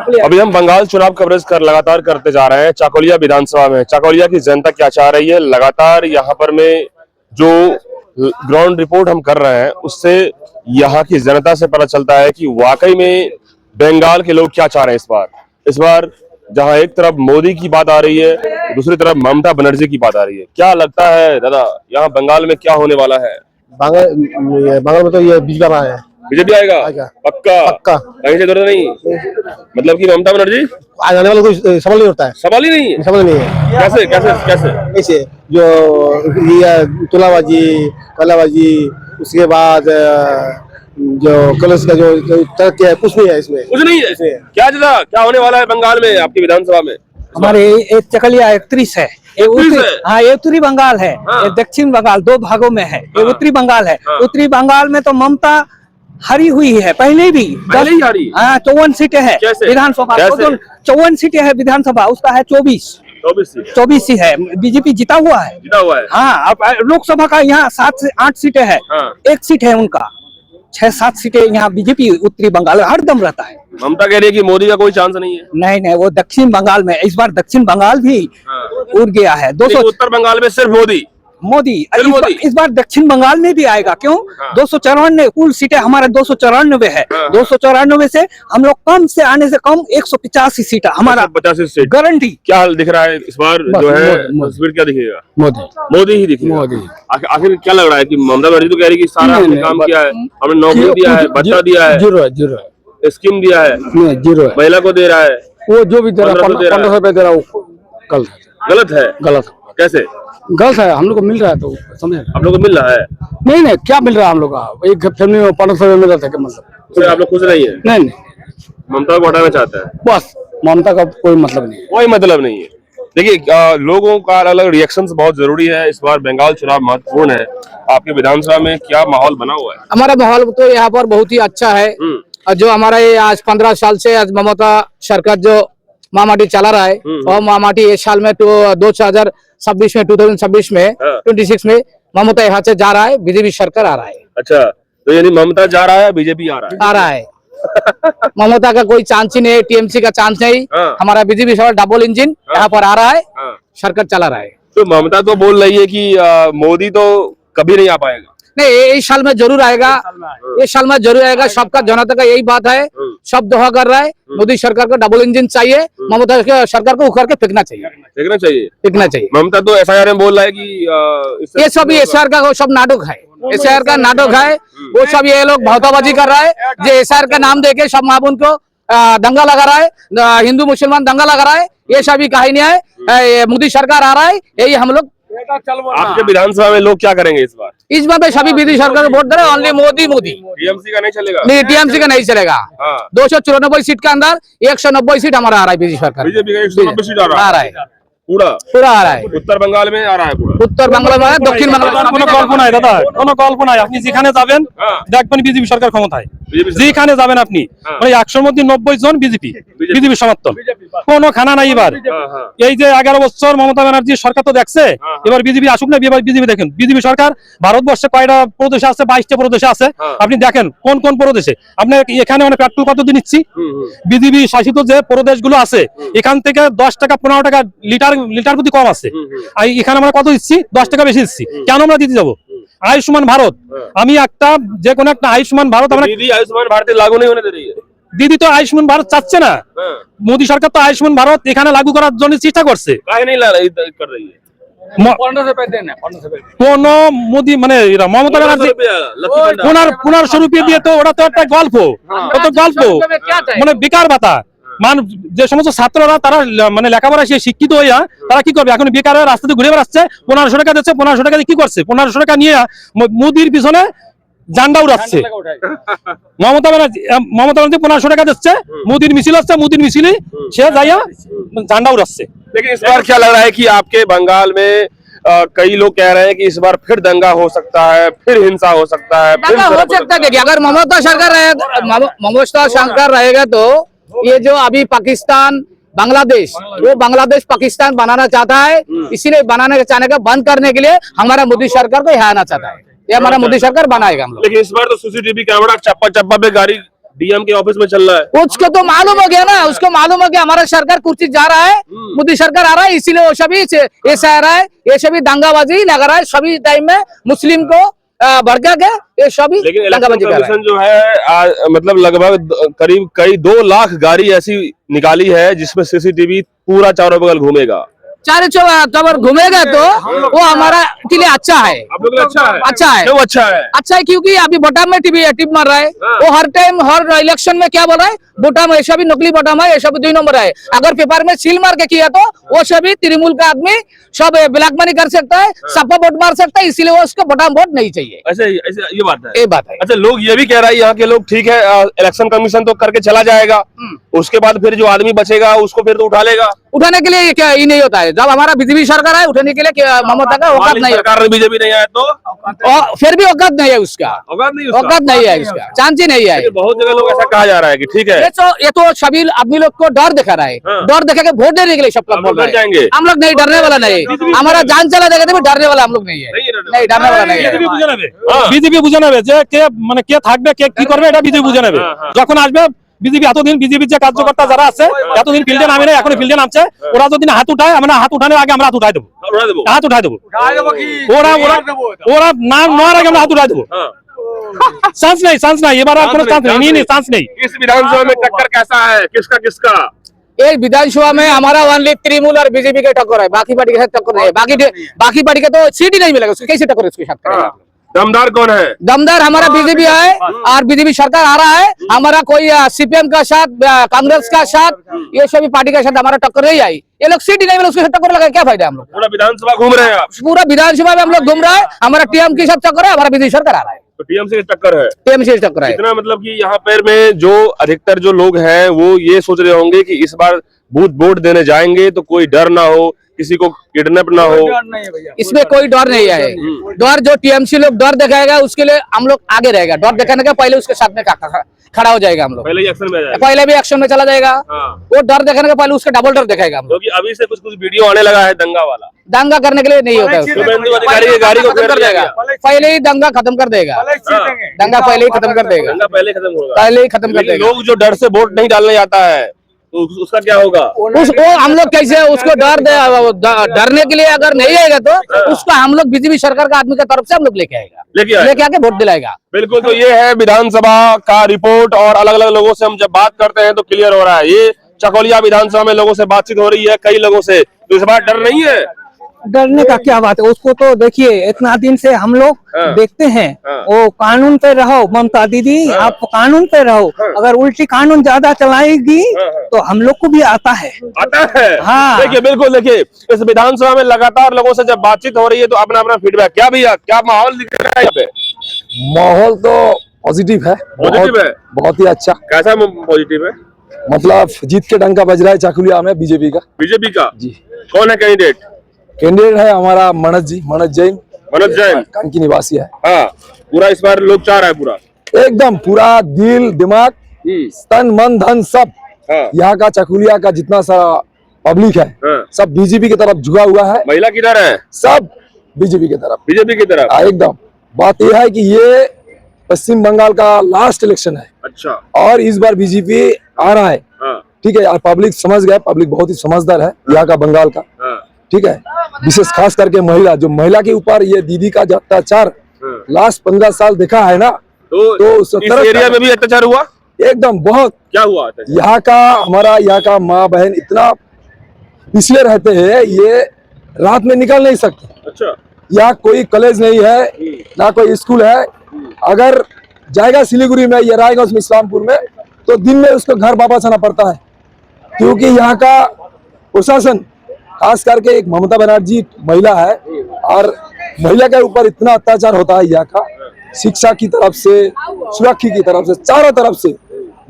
अभी हम बंगाल चुनाव कवरेज लगातार करते जा रहे हैं चाकोलिया विधानसभा में। चाकोलिया की जनता क्या चाह रही है, लगातार यहाँ पर में जो ग्राउंड रिपोर्ट हम कर रहे हैं उससे यहाँ की जनता से पता चलता है कि वाकई में बंगाल के लोग क्या चाह रहे हैं। इस बार जहाँ एक तरफ मोदी की बात आ रही है, दूसरी तरफ ममता बनर्जी की बात आ रही है। क्या लगता है दादा, यहाँ बंगाल में क्या होने वाला है? बंगाल में तो ये बीजेपी आएगा पक्का? पक्का कहीं से जरूरत नहीं, मतलब कि ममता बनर्जी आ जाने वाला कोई सवाल नहीं होता है। सवाल ही नहीं है। सवाल नहीं है। कैसे कैसे कैसे ऐसे जो ये तुलाबाजी, कलाबाजी, उसके बाद जो कलश का जो तरक्की है कुछ नहीं है इसमें। कुछ नहीं है। क्या दादा, क्या होने वाला है बंगाल में आपकी विधानसभा में? हमारे एक चकलिया 31 है, हाँ ये उत्तरी बंगाल है, ये दक्षिण बंगाल, दो भागों में है। ये उत्तरी बंगाल है। उत्तरी बंगाल में तो ममता हरी हुई है, पहले भी 54 सीटें है विधानसभा, 54 सीटें है विधानसभा, उसका है 24 ही है। बीजेपी जीता हुआ है। हाँ, अब लोकसभा का यहाँ 7 से 8 सीटें है। एक सीट है उनका, 6-7 सीटें यहाँ बीजेपी उत्तरी बंगाल में हरदम रहता है। ममता कह रही है कि मोदी का कोई चांस नहीं है। नहीं, वो दक्षिण बंगाल में, इस बार दक्षिण बंगाल भी उड़ गया है। 200 उत्तर बंगाल में सिर्फ मोदी इस बार दक्षिण बंगाल में भी आएगा। क्यों? 294 कुल सीटें हमारे 294 है। 294 से हम लोग कम से आने से कम 185 सीट हमारा 85 सीट गारंटी। क्या हाल दिख रहा है इस बार? जो है तस्वीर क्या दिखेगा? मोदी ही दिखेगा। आखिर क्या लग रहा है कि ममता बनर्जी तो कह रही है कि सारा हमने काम किया है, हमने नौकरी दिया है, भत्ता दिया है, जीरो स्कीम दिया है, जीरो महिला को दे रहा है, वो जो भी दे रहा है 1500 रुपए दे रहा है, गलत है। कैसे गलत है? हम लोग को मिल रहा है तो समझे। आप लोग को मिल रहा है? नहीं, क्या मिल रहा है हम लोग का? एक फैमिली में 1500 रुपए मिल रहा था, मतलब तो आप लोग खुश नहीं है? नहीं, ममता को हटाना चाहता है बस। ममता का कोई मतलब नहीं है। कोई मतलब नहीं है। देखिए, लोगों का अलग अलग रिएक्शंस बहुत जरूरी है। इस बार बंगाल चुनाव महत्वपूर्ण है। आपके विधानसभा में क्या माहौल बना हुआ है? हमारा माहौल तो यहाँ पर बहुत ही अच्छा है। और जो हमारा ये आज 15 साल से आज ममता सरकार जो मामाटी चला रहा है, और मामाटी इस साल में 2026 में 2026 में 26 में ममता यहाँ से जा रहा है, बीजेपी सरकार आ रहा है। अच्छा, तो यानी ममता जा रहा है, बीजेपी आ रहा है। ममता का कोई चांस ही नहीं, टीएमसी का चांस नहीं। हमारा बीजेपी सरकार डबल इंजन यहाँ पर आ रहा है, सरकार चला रहा है। तो ममता तो बोल रही है कि मोदी तो कभी नहीं आ पाएगा। नहीं, इस साल में जरूर आएगा, इस साल में जरूर आएगा। सबका जनता का यही बात है, सब दोहा कर रहा है मोदी सरकार को डबल इंजन चाहिए, ममता सरकार को उखाड़ के फेंकना चाहिए। ममता तो एसआईआर में बोल रहा है कि ये सब एसआईआर का सब नाटक है, एसआईआर का नाटक है। वो सब ये लोग भावताबाजी कर रहा है, जो एसआईआर का नाम देके सब मामून को दंगा लगा रहा है, हिंदू मुसलमान दंगा लगा रहा है। ये सभी कहानी है। मोदी सरकार आ रहा है, यही हम लोग। आपके विधानसभा में लोग क्या करेंगे इस बार? इस बार में सभी बीजेपी सरकार को वोट दे रहे हैं, ओनली मोदी। टीएमसी का नहीं चलेगा? नहीं, टीएमसी का नहीं चलेगा। 294 सीट के अंदर 190 सीट हमारा आ रहा है बीजेपी सरकार। बीजेपी का 190 सीट आ रहा है, पूरा आ रहा है। उत्तर बंगाल में आ रहा है, पूरा उत्तर बंगाल में, दक्षिण बंगाल में। কোনো কল্পনা নাই দাদা, কোনো কল্পনা নাই। আপনি যেখানে যাবেন দেখবেন বিজেপি সরকার ক্ষমতায়, যেখানে যাবেন আপনি মানে 100 মধ্যে 90 জন বিজেপি সমর্থন। কোনো খানা নাই এবার। এই যে 11 বছর মমতা ব্যানার্জি সরকার তো দেখছে, এবার বিজেপি আসুক না। এবার বিজেপি দেখেন, বিজেপি সরকার ভারতবর্ষে কয়টা প্রদেশে আছে? 22টা প্রদেশে আছে। আপনি দেখেন কোন কোন প্রদেশে। আপনি এখানে মানে পেট্রোল কত দিয়ে নিচ্ছি, বিজেপি শাসিত যে প্রদেশগুলো আছে এখান থেকে 10 টাকা 15 টাকা লিটার প্রতি কম আছে। এখানে আমরা কত দিচ্ছি? 10 টাকা বেশি দিচ্ছি। কেন আমরা দিতে যাবো? आयुष्मान भारत, আমি একটা যে কোনো একটা আয়ুষ্মান ভারত আমরা दीदी आयुष्मान भारत लागू नहीं होने दे रही है। দিদি তো আয়ুষ্মান ভারত চাচ্ছে না। মোদী সরকার তো আয়ুষ্মান ভারত এখানে লাগু করার জন্য চেষ্টা করছে। काहे नहीं कर रही है? 1500 रुपए देना, 1500 रुपए কোন মোদী মানে মমতা ব্যানার্জি 1500 রুপিয়ে দিয়ে তো ওটা তো একটা গল্প, মানে বেকার ভাতা। যে সমস্ত ছাত্ররা তারা মানে লেখাপড়া শিক্ষিত হইয়া তারা কি করবে? এখন বেকার রাস্তাতে ঘুরে বেড়াচ্ছে, 1500 টাকা দিচ্ছে। 1500 টাকা দিয়ে কি করছে? 1500 টাকা নিয়ে মোদির পিছনে জান্ডা উড়াচ্ছে। মমতা ব্যানার্জি 1500 টাকা দিচ্ছে, মোদির মিছিল হচ্ছে, মোদির মিছিলে সে যাইয়া জান্ডा उड़ाচ্ছে। लेकिन इस बार क्या लग रहा है कि आपके बंगाल में कई लोग कह रहे हैं कि इस बार फिर दंगा हो सकता है, फिर हिंसा हो सकता है, दंगा हो सकता है। देखिए, अगर ममता सरकार रहेगा तो ये जो अभी पाकिस्तान बांग्लादेश, वो बांग्लादेश पाकिस्तान बनाना चाहता है, इसीलिए चाहने का बंद करने के लिए हमारा मोदी सरकार को यहाँ आना चाहता है। ये हमारा मोदी सरकार बनाएगा हम लोग। लेकिन इस बार तो सीसीटीवी कैमरा चप्पा पे गाड़ी डीएम के ऑफिस में चल रहा है। उसको तो मालूम हो गया ना, उसको मालूम हो गया हमारा सरकार कुछ चीज जा रहा है, मोदी सरकार आ रहा है, इसीलिए वो सभी ऐसा आ रहा है, ये सभी दंगाबाजी लगा रहा है सभी टाइम में, मुस्लिम को भड़का के ये सभी लेकिन इलेक्शन दंगाबाजी कर रहा है। कमीशन जो है मतलब लगभग करीब कई 2 लाख गाड़ी ऐसी निकाली है जिसमें सीसीटीवी पूरा चारों बगल घूमेगा। चारे चौबर घूमेगा तो वो हमारा के लिए अच्छा है। आप लोग के लिए अच्छा है? अच्छा है। क्यों अच्छा है? अच्छा है क्योंकि अभी बोटाम में टिप मार रहा है, वो हर टाइम हर इलेक्शन में क्या बोल रहा है, बोटाम ऐसा भी नकली बोटाम है, ऐसा भी 2 नंबर है। अगर पेपर में सील मार के किया तो वो सभी तृणमूल का आदमी सब ब्लैक मनी कर सकता है, सबको वोट मार सकता है, इसीलिए वो उसको बोटाम वोट नहीं चाहिए। ऐसे ये बात है। ये बात है। अच्छा, लोग ये भी कह रहा है यहाँ के लोग, ठीक है इलेक्शन कमीशन तो करके चला जाएगा, उसके बाद फिर जो आदमी बचेगा उसको फिर तो उठा लेगा। उठाने के लिए क्या ही नहीं होता है, जब हमारा बीजेपी सरकार है उठाने के लिए ममता का औकात नहीं है, सरकार बीजेपी नहीं आया तो और फिर भी औकात नहीं है उसका, औकात नहीं उसका। औकात नहीं है इसका, चांस ही नहीं है। लेकिन बहुत जगह लोग ऐसा कहा जा रहा है कि ठीक है ये तो सभी आदमी लोग को डर दिखा रहा है, हाँ। डर दिखा के वोट देने के लिए सब लोग बोल रहे जाएंगे। हैं। हम लोग नहीं, डरने वाला नहीं, हमारा जान चला देगा तो डरने वाला हम लोग नहीं है, नहीं डरने वाला नहीं है। বিজেপি বুঝে নেবে যে কে মানে কে থাকবে কে কি করবে, এটা বিজেপি বুঝে নেবে। যখন আসবে বিজেপি, এতদিন বিজেপির যে কার্যকর্তা যারা আছে এতদিন ফিল্ডে নামে না, এখন ফিল্ডে নামছে, ওরা যদি হাত উঠায়, আমরা হাত উঠানোর আগে আমরা হাত উঠাই দেবো, হাত উঠাই দেবো। ওরা ওরা নাম নেওয়ার আগে আমরা হাত উঠাই দেবো। চান্স নাই এবার, আর কোনো চান্স নেই, चांस नहीं। इस विधानसभा में टक्कर कैसा है, किसका किसका? ये विधानसभा में हमारा ओनली तृणमूल और बीजेपी का टक्कर है, बाकी पार्टी के साथ टक्कर नहीं है। बाकी पार्टी का तो सीट ही नहीं मिलेगा, उसको कैसे टक्कर उसके साथ करेगा? दमदार कौन है? दमदार हमारा बीजेपी है और बीजेपी सरकार आ रहा है, हमारा कोई सीपीएम का साथ, कांग्रेस का साथ, ये सभी पार्टी का साथ हमारा टक्कर नहीं आई। ये लोग सीट ही नहीं मिले, उसके साथ टक्कर लगा क्या फायदा? हम लोग पूरा विधानसभा घूम रहे हैं आप? पूरा विधानसभा में हम लोग घूम रहा है, हमारा टीएम के साथ टक्कर है, हमारा बीजेपी सरकार आ रहा है, तो टीएमसी की टक्कर है, टीएम से टक्कर है। इतना मतलब कि यहाँ पर में जो अधिकतर जो लोग हैं वो ये सोच रहे होंगे कि इस बार बूथ वोट देने जाएंगे तो कोई डर ना हो, किसी को किडनैप ना हो। इसमें कोई डर नहीं है, डर जो टीएमसी लोग डर दिखाएगा उसके लिए हम लोग आगे रहेगा, डर दिखाने के पहले उसके साथ में खड़ा हो जाएगा हम लोग, पहले ही एक्शन में जाएगा, पहले भी एक्शन में चला जाएगा। हाँ। वो डर दिखाने के पहले उसका डबल डर दिखाएगा हम लोग। क्योंकि अभी से कुछ वीडियो आने लगा है दंगा वाला, दंगा करने के लिए नहीं होता है उसको। शुभेंदु अधिकारी की गाड़ी को खत्म कर देगा, पहले ही दंगा खत्म कर देगा, दंगा पहले ही खत्म कर देगा, दंगा पहले खत्म होगा, पहले ही खत्म कर लेकिन देगा। लोग जो डर से वोट नहीं डालने जाता है तो उसका क्या होगा? वो हम लोग कैसे उसको डरने के लिए अगर नहीं आएगा तो उसको हम लोग बीजेपी सरकार का आदमी की तरफ से हम लोग लेके आएगा, लेके आके वोट दिलाएगा। बिल्कुल, तो ये है विधानसभा का रिपोर्ट और अलग अलग लोगों से हम जब बात करते हैं तो क्लियर हो रहा है। ये चकोलिया विधानसभा में लोगों से बातचीत हो रही है, कई लोगों से, तो इस बार डर नहीं है। डरने का क्या बात है, उसको तो देखिए इतना दिन से हम लोग देखते हैं, वो कानून पे रहो ममता दीदी, आप कानून पे रहो, अगर उल्टी कानून ज्यादा चलाएगी तो हम लोग को भी आता है। हाँ। देखिए, बिल्कुल देखिए, इस विधानसभा में लगातार लोगों से जब बातचीत हो रही है तो अपना अपना फीडबैक, क्या भैया क्या माहौल दिख रहा है यहाँ पे? माहौल तो पॉजिटिव है, पॉजिटिव है, बहुत ही अच्छा। कैसा पॉजिटिव है? मतलब जीत के डंका बज रहा है चाकुलिया में बीजेपी का। बीजेपी का जी। कौन है कैंडिडेट? कैंडिडेट है हमारा मनोज जी, मनोज जैन, मनोज जैन, कानकी निवासी है। हाँ, पूरा इस बार लोग चाह रहा है, पूरा एकदम पूरा दिल दिमाग तन मन धन सब हाँ। यहाँ का चाकुलिया का जितना सा पब्लिक है हाँ। सब बीजेपी की तरफ झुका हुआ है। महिला किधर है? सब बीजेपी की तरफ, बीजेपी की तरफ। एकदम। बात यह है कि ये पश्चिम बंगाल का लास्ट इलेक्शन है। अच्छा। और इस बार बीजेपी आ रहा है। हाँ। ठीक है, और पब्लिक समझ गया, पब्लिक बहुत ही समझदार है यहाँ का, बंगाल का। हाँ। ठीक है, विशेष खास करके महिला, जो महिला के ऊपर ये दीदी का जो अत्याचार लास्ट 15 साल देखा है ना, तो इस एरिया में भी अत्याचार हुआ? एकदम बहुत। क्या हुआ? यहाँ का हमारा यहाँ का माँ बहन इतना पिछले रहते हैं, ये रात में निकल नहीं सकते। अच्छा। यहाँ कोई कॉलेज नहीं है, ना कोई स्कूल है। अगर जाएगा सिलीगुड़ी में या रायगंज में, इस्लामपुर में, तो दिन में उसको घर वापस आना पड़ता है, क्योंकि यहाँ का प्रशासन खास करके एक ममता बनर्जी महिला है और महिला के ऊपर इतना अत्याचार होता है यहाँ का, शिक्षा की तरफ से, सुरक्षा की तरफ से, चारों तरफ से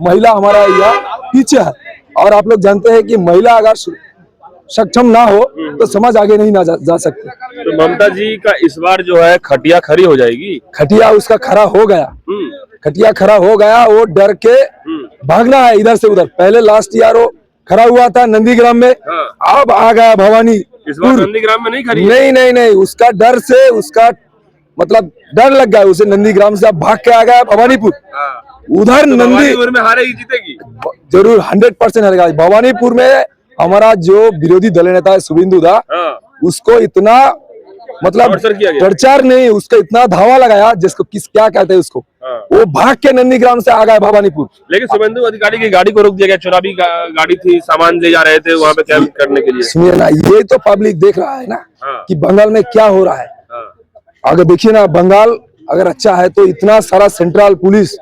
महिला हमारा यहाँ पीछे है। और आप लोग जानते हैं कि महिला अगर सक्षम ना हो तो समाज आगे नहीं ना जा सकते। तो ममता जी का इस बार जो है खटिया खड़ी हो जाएगी। खटिया उसका खड़ा हो गया, खटिया खड़ा हो गया। वो डर के भागना है इधर से उधर। पहले लास्ट ईयर वो खड़ा हुआ था नंदीग्राम में, अब आ गया भवानी। इस बार नंदीग्राम में नहीं खड़ी? नहीं, उसका डर से, उसका मतलब डर लग गया उसे, नंदीग्राम से अब भाग के आ गया भवानीपुर। उधर तो नंदी भवानीपुर में हारेगी जीतेगी? जरूर 100% हारेगा। भवानीपुर में हमारा जो विरोधी दल नेता है शुभेंदु दा, हाँ, उसको इतना मतलब टॉर्चर किया गया। प्रचार नहीं, उसका इतना धावा लगाया जिसको किस क्या कहते हैं उसको, हाँ। वो भाग के नंदीग्राम से आ गए भवानीपुर। लेकिन शुभेंदु अधिकारी की गाड़ी को रोक दिया गया, चुनावी गाड़ी थी, सामान ले जा रहे थे वहां पे कैंप करने के लिए। सुनिए ना, ये तो पब्लिक देख रहा है ना हाँ। कि बंगाल में क्या हो रहा है। हाँ, अगर देखिए ना, बंगाल अगर अच्छा है तो इतना सारा सेंट्रल पुलिस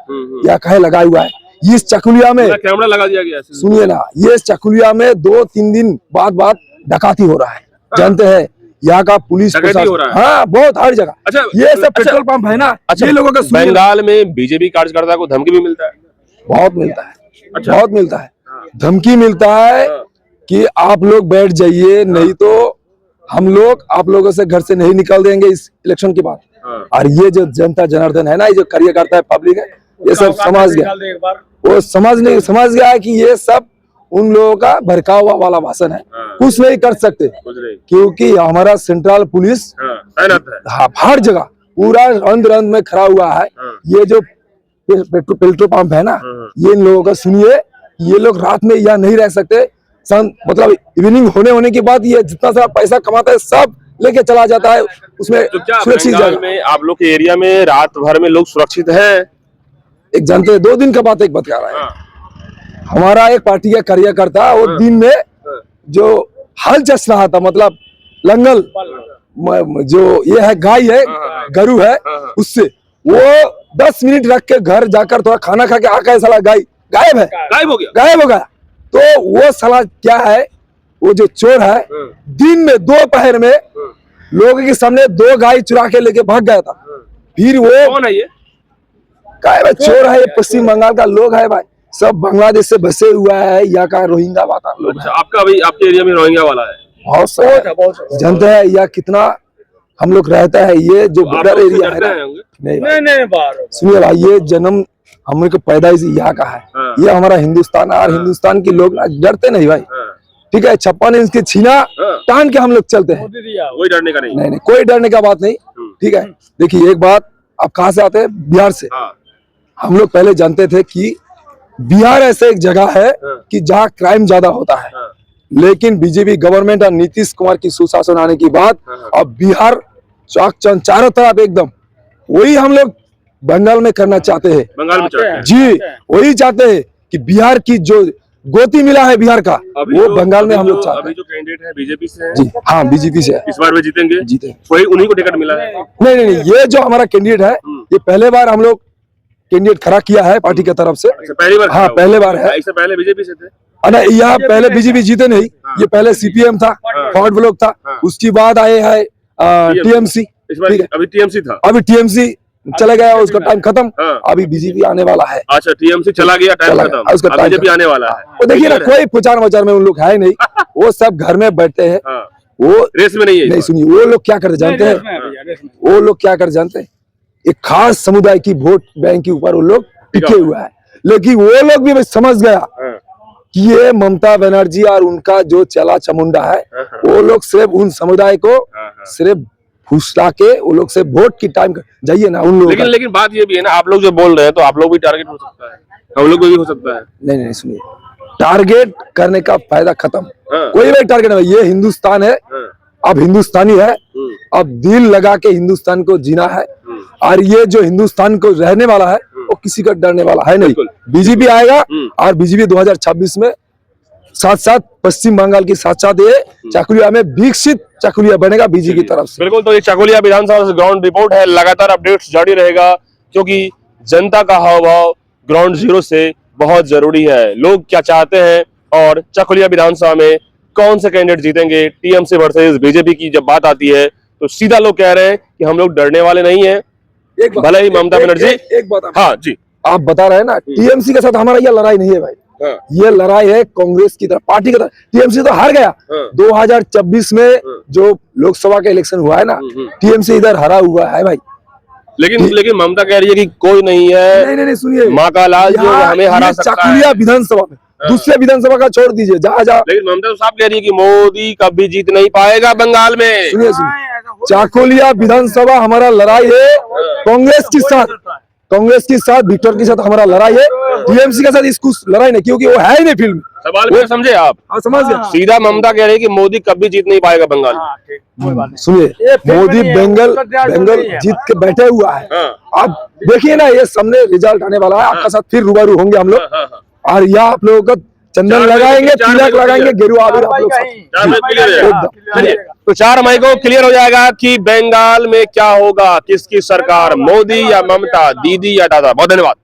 या कहे लगा हुआ है। इस चकुलिया में पूरा कैमरा लगा दिया गया है। सुनिए ना, ये चकुलिया में 2-3 दिन बाद डकाती हो रहा है। जानते हैं यहाँ का पुलिस डकैती प्रशासन- हो रहा है? हाँ, बहुत हर जगह। अच्छा, ये सब अच्छा, पेट्रोल पंप है ना, अच्छा, ये लोगों का सुनिए ना, बंगाल में बीजेपी कार्यकर्ता को धमकी भी मिलता है? बहुत मिलता है। अच्छा। बहुत मिलता है, धमकी मिलता है कि आप लोग बैठ जाइए, नहीं तो हम लोग आप लोगों से घर से नहीं निकल देंगे इस इलेक्शन के बाद। हाँ। और ये जो जनता जनार्दन है ना, ये जो कार्यकर्ता है, पब्लिक है, ये सब समझ गया, वो समझ गया है कि ये सब उन लोगों का भड़कावा वाला भाषण है। हाँ। कुछ नहीं कर सकते कुछ नहीं। क्योंकि हमारा सेंट्रल पुलिस हाँ, तैनात है। हाँ, हर जगह पूरा रंध रंध में खड़ा हुआ है। हाँ। ये जो पेट्रोल पंप है ना, हाँ। ये इन लोगों का सुनिए, ये लोग रात में यहाँ नहीं रह सकते। मतलब इवनिंग होने के बाद ये जितना सारा पैसा कमाता है सब लेके चला जाता है उसमें तो क्या सुरक्षित बंगाल जगह। में आप लोग के एरिया में रात भर में लोग सुरक्षित हैं? एक जानते हैं, 2 दिन का बात एक बता रहा है। हाँ। हमारा एक पार्टी का कार्यकर्ता वो दिन में जो हल चस रहा था, मतलब लंगल जो ये है, गाय है, गरु है, उससे वो 10 मिनट रख के घर जाकर थोड़ा खाना खा के आकर साला गाय गायब है, गायब हो गया। गायब हो गया। तो वो साला क्या है, वो जो चोर है, दिन में दोपहर में लोगों के सामने 2 गाय चुरा के लेके भाग गया था। फिर वो कौन है ये? गायब है, चोर है, ये पश्चिम बंगाल का लोग है भाई, सब बांग्लादेश से बसे हुआ है, यहाँ का रोहिंग्या वाला लोग अच्छा, आपका अभी आपके एरिया में रोहिंग्या वाला है? बहुत सारा जानते हैं या कितना हम लोग रहता है। ये जो आप बॉर्डर लोग एरिया है डरते ना, हैं होंगे? नहीं भाई, सुनिए भाई, ये जन्म हम लोग का पैदाइश यहाँ का है। हाँ। ये हमारा हिंदुस्तान है और हिंदुस्तान के लोग ना डरते नहीं भाई। हाँ। ठीक है, 56 इंच की छीना हाँ। टान के हम लोग चलते हैं। कोई डरने का नहीं। नहीं, कोई डरने का बात नहीं। ठीक है, देखिए एक बात, आप कहाँ से आते हैं? बिहार से। हाँ। हम लोग पहले जानते थे कि बिहार ऐसे एक जगह है कि जहाँ क्राइम ज्यादा होता है, हाँ। लेकिन बीजेपी गवर्नमेंट और नीतीश कुमार की सुशासन आने के बाद अब बिहार चाकचौंध चारों तरफ एकदम, वही हम लोग बंगाल में करना चाहते हैं। बंगाल में चाहते हैं? जी, वही चाहते हैं कि बिहार की जो गोती मिला है बिहार का, वो बंगाल में हम लोग चाहते अभी हैं। जो कैंडिडेट है बीजेपी से है, जी हाँ, बीजेपी से है। इस बार वे जीतेंगे? जीते। वही उन्हीं को टिकट मिला है? नहीं, ये जो हमारा कैंडिडेट है, ये पहले बार हम लोग कैंडिडेट खड़ा किया है पार्टी की तरफ से। अच्छा, पहली बार? हाँ, पहले बार है। इससे पहले बीजेपी से थे? अरे यहाँ पहले बीजेपी जीते नहीं, ये पहले सीपीएम था, फॉरवर्ड ब्लॉक था, उसके बाद आए हैं टीएमसी। इस बार अभी टीएमसी था? अभी टीएमसी चले गया, उसका टाइम खत्म। हाँ। अभी बीजेपी आने वाला है। अच्छा, टीएमसी चला गया, टाइम चला खत्म, गया, उसका अब टाइम बीजेपी खत्म। आने वाला है। वो देखिए ना, कोई प्रचार वचार में उन लोग है नहीं, वो सब घर में बैठते हैं। हाँ। वो रेस में नहीं है? नहीं, सुनिए, वो लोग क्या करते जानते हैं? वो लोग क्या करते जानते हैं? एक खास समुदाय की वोट बैंक के ऊपर वो लोग टिके हुआ है, लेकिन वो लोग भी समझ गया कि ये ममता बनर्जी और उनका जो चला चमुंडा है, वो लोग सिर्फ उन समुदाय को सिर्फ फुसला के वो लोग से वोट की टाइम जाइए ना उन लोगों का। लेकिन बात ये भी है ना, आप लोग जो बोल रहे हैं तो आप लोग भी टारगेट हो सकता है, हम लोग को भी हो सकता है। नहीं, सुनिए, टारगेट करने का फायदा खत्म। हाँ। कोई भी टारगेट नहीं, ये हिंदुस्तान है, अब हिंदुस्तानी है, अब दिल लगा के हिंदुस्तान को जीना है। और ये जो हिंदुस्तान को रहने वाला है, वो किसी का डरने वाला है नहीं। बीजेपी आएगा और बीजेपी 2026 में साथ पश्चिम बंगाल के साथ ये चाकुलिया में विकसित चाकुलिया बनेगा बीजेपी की तरफ से। बिल्कुल, तो ये चाकुलिया विधानसभा से ग्राउंड रिपोर्ट है, लगातार अपडेट्स जारी रहेगा क्योंकि जनता का हाव भाव ग्राउंड जीरो से बहुत जरूरी है। लोग क्या चाहते हैं और चाकुलिया विधानसभा में कौन से कैंडिडेट जीतेंगे, टीएमसी वर्सेस बीजेपी की जब बात आती है तो सीधा लोग कह रहे हैं कि हम लोग डरने वाले नहीं है। भले ही ममता बनर्जी एक बात हाँ जी आप बता रहे हैं ना, टीएमसी के साथ हमारा यह लड़ाई नहीं है भाई। हाँ। ये लड़ाई है कांग्रेस की तरफ, पार्टी की तरफ। टीएमसी तो हार गया। 2024 में जो लोकसभा का इलेक्शन हुआ है ना, टीएमसी इधर हारा हुआ है भाई। लेकिन ममता कह रही है कि कोई नहीं है, नहीं, सुनिए, माँ का लाल जो हमें हरा सकता है। चाकुलिया विधानसभा में, दूसरे विधानसभा का छोड़ दीजिए, जहाँ लेकिन ममता तो साफ कह रही है कि मोदी कभी जीत नहीं पाएगा बंगाल में। सुनिए, चाकुलिया विधानसभा हमारा लड़ाई है कांग्रेस के साथ। कांग्रेस के साथ विक्टर के साथ हमारा लड़ाई है, टीएमसी के साथ इसको लड़ाई नहीं, क्योंकि वो है ही नहीं फील्ड में। सवाल में समझे आप? हाँ, समझ गए। सीधा ममता कह रही है कि मोदी कभी जीत नहीं पाएगा बंगाल। सुनिए, मोदी बंगाल जीत के बैठे हुआ है। आप देखिए ना, ये सामने रिजल्ट आने वाला है, आपका साथ फिर रूबरू होंगे हम लोग, और यहाँ आप लोगों का चंदन लगाएंगे, तिलक लगाएंगे, गेरुआ आबिर आप लोग चलिए, तो 4 मई को क्लियर हो जाएगा कि बंगाल में क्या होगा, किसकी सरकार, मोदी या ममता, दीदी या दादा। बहुत धन्यवाद।